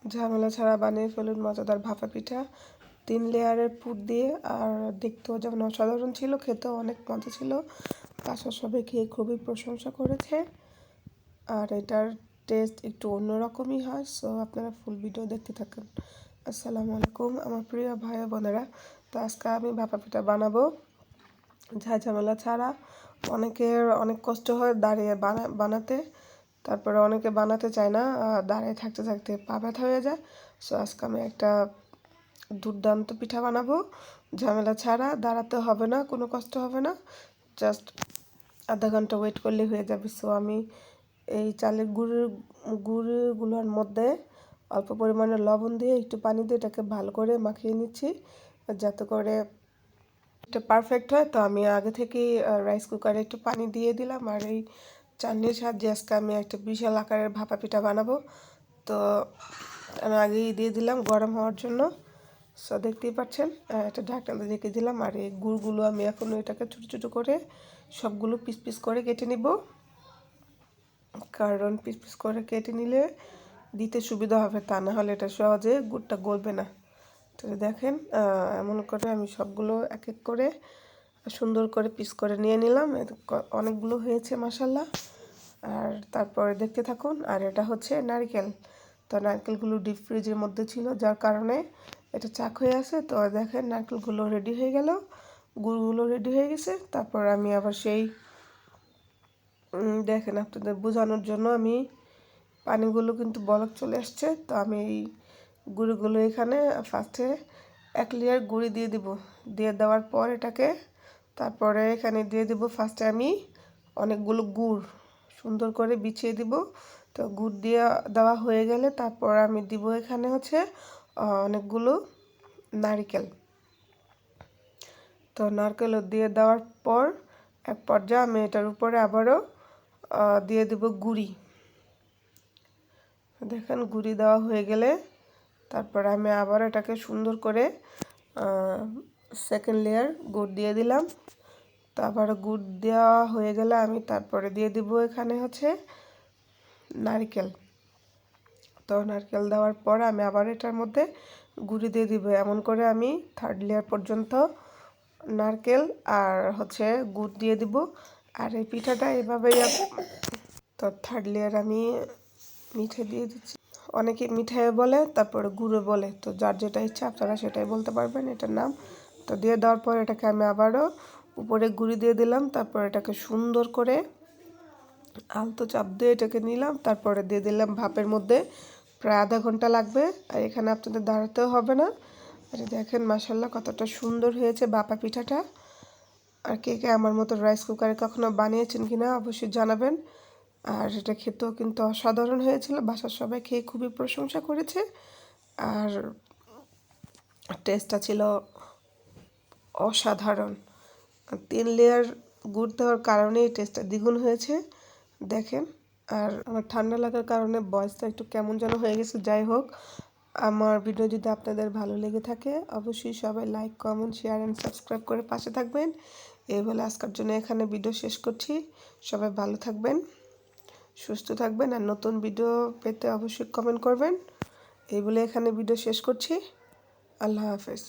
ঝামেলা ছাড়া বানিয়ে ফেলুন মজাদার ভাপা পিঠা 3 লেয়ারের পুর দিয়ে। আর দেখতেও যেমন অসাধারণ ছিল, খেতেও অনেক মজা ছিল। বাসার সবাই খেয়ে খুবই প্রশংসা করেছে। আর এটার টেস্ট একটু অন্যরকমই হয়। সো আপনারা ফুল ভিডিও দেখতে থাকুন। আসসালামু আলাইকুম আমার প্রিয় ভাই বোনেরা। তো আজকে আমি ভাপা পিঠা বানাবো ঝামেলা ছাড়া। অনেকের অনেক কষ্ট হয় দাঁড়িয়ে বানাতে, তারপরে অনেকে বানাতে চায় না, দাঁড়িয়ে থাকতে থাকতে পা ব্যথা হয়ে যায়। সো আজকে আমি একটা দুর্দান্ত পিঠা বানাবো ঝামেলা ছাড়া। দাঁড়াতে হবে না, কোনো কষ্ট হবে না, জাস্ট আধা ঘন্টা ওয়েট করলে হয়ে যাবে। সো আমি এই চালের গুঁড়োগুলোর মধ্যে অল্প পরিমাণে লবণ দিয়ে একটু পানি দিয়ে এটাকে ভালো করে মাখিয়ে নিচ্ছি যাতে করে এটা পারফেক্ট হয়। তো আমি আগে থেকেই রাইস কুকারে একটু পানি দিয়ে দিলাম। আর এই চাটনির সাহায্যে আজকে আমি একটা বিশাল আকারের ভাপা পিঠা বানাবো। তো আমি আগেই দিয়ে দিলাম গরম হওয়ার জন্য। সো দেখতেই পাচ্ছেন একটা ঢাকনা দিয়ে রেখে দিলাম। আর এই গুড়গুলো আমি এখন এটাকে ছোটো ছোটো করে সবগুলো পিস পিস করে কেটে নিব, কারণ পিস পিস করে কেটে নিলে দিতে সুবিধা হবে, তা না হলে এটা সহজে গুড়টা গলবে না। তো দেখেন এমন করে আমি সবগুলো এক এক করে সুন্দর করে পিস করে নিয়ে নিলাম। অনেকগুলো হয়েছে মাশাল্লাহ। আর তারপরে দেখতে থাকুন। আর এটা হচ্ছে নারকেল। তো নারকেলগুলো ডিপ ফ্রিজের মধ্যে ছিল, যার কারণে এটা চাক হয়ে আছে। তো দেখেন নারকেলগুলো রেডি হয়ে গেল, গুড়গুলো রেডি হয়ে গেছে। তারপর আমি আবার সেই দেখেন আপনাদের বোঝানোর জন্য আমি পানিগুলো কিন্তু বলক চলে আসছে। তো আমি এই গুঁড়িগুলো এখানে ফার্স্টে 1 লেয়ার গুঁড়ি দিয়ে দিব। দিয়ে দেওয়ার পর এটাকে তারপরে এখানে দিয়ে দিব ফার্স্টে আমি অনেকগুলো গুড় সুন্দর করে বিছিয়ে দিব। তো গুড় দিয়ে দেওয়া হয়ে গেলে তারপর আমি দিব এখানে হচ্ছে অনেকগুলো নারকেল। তো নারকেল দিয়ে দেওয়ার পর এক পর্যায়ে আমি এটার উপরে আবারও দিয়ে দেব গুঁড়ি। দেখেন গুঁড়ি দেওয়া হয়ে গেলে তারপরে আমি আবার এটাকে সুন্দর করে সেকেন্ড লেয়ার গুড় দিয়ে দিলাম। তারপর গুড় দেওয়া হয়ে গেলে আমি তারপরে দিয়ে দিব এখানে হচ্ছে নারকেল। তো নারকেল দেওয়ার পর আমি আবার এটার মধ্যে গুঁড়ি দিয়ে দিব। এমন করে আমি থার্ড লেয়ার পর্যন্ত নারকেল আর হচ্ছে গুড় দিয়ে দিব। আর এই পিঠাটা এভাবেই তো থার্ড লেয়ার আমি মিঠে দিয়ে দিচ্ছি। অনেকে মিঠাই বলে, তারপরে গুঁড়ো বলে, তো যার যেটা ইচ্ছা আপনারা সেটাই বলতে পারবেন এটার নাম। তো দিয়ে দেওয়ার পর এটাকে আমি আবারও উপরে গুঁড়ি দিয়ে দিলাম। তারপর এটাকে সুন্দর করে আলতো চাপ দিয়ে এটাকে নিলাম। তারপরে দিয়ে দিলাম ভাপের মধ্যে, প্রায় আধা ঘন্টা লাগবে। আর এখানে আপনাদের দাঁড়াতেও হবে না। আর দেখেন মাশাল্লাহ কতটা সুন্দর হয়েছে ভাপা পিঠাটা। আর কে কে আমার মতো রাইস কুকারে কখনো বানিয়েছেন কিনা অবশ্যই জানাবেন। আর এটা খেতেও কিন্তু অসাধারণ হয়েছিল, বাসার সবাই খেয়ে খুবই প্রশংসা করেছে। আর টেস্টটা ছিল অসাধারণ। 3 লেয়ার গুড় দেওয়ার কারণেই টেস্টটা দ্বিগুণ হয়েছে দেখেন। আর আমার ঠান্ডা লাগার কারণে ভয়েসটা একটু কেমন যেন হয়ে গেছে। যাই হোক, আমার ভিডিও যদি আপনাদের ভালো লেগে থাকে অবশ্যই সবাই like, comment, share and subscribe করে পাশে থাকবেন। এই বলে আজকের জন্য এখানে ভিডিও শেষ করছি। সবাই ভালো থাকবেন, সুস্থ থাকবেন। আর নতুন ভিডিও পেতে অবশ্যই কমেন্ট করবেন। এই বলে এখানে ভিডিও শেষ করছি। আল্লাহ হাফেজ।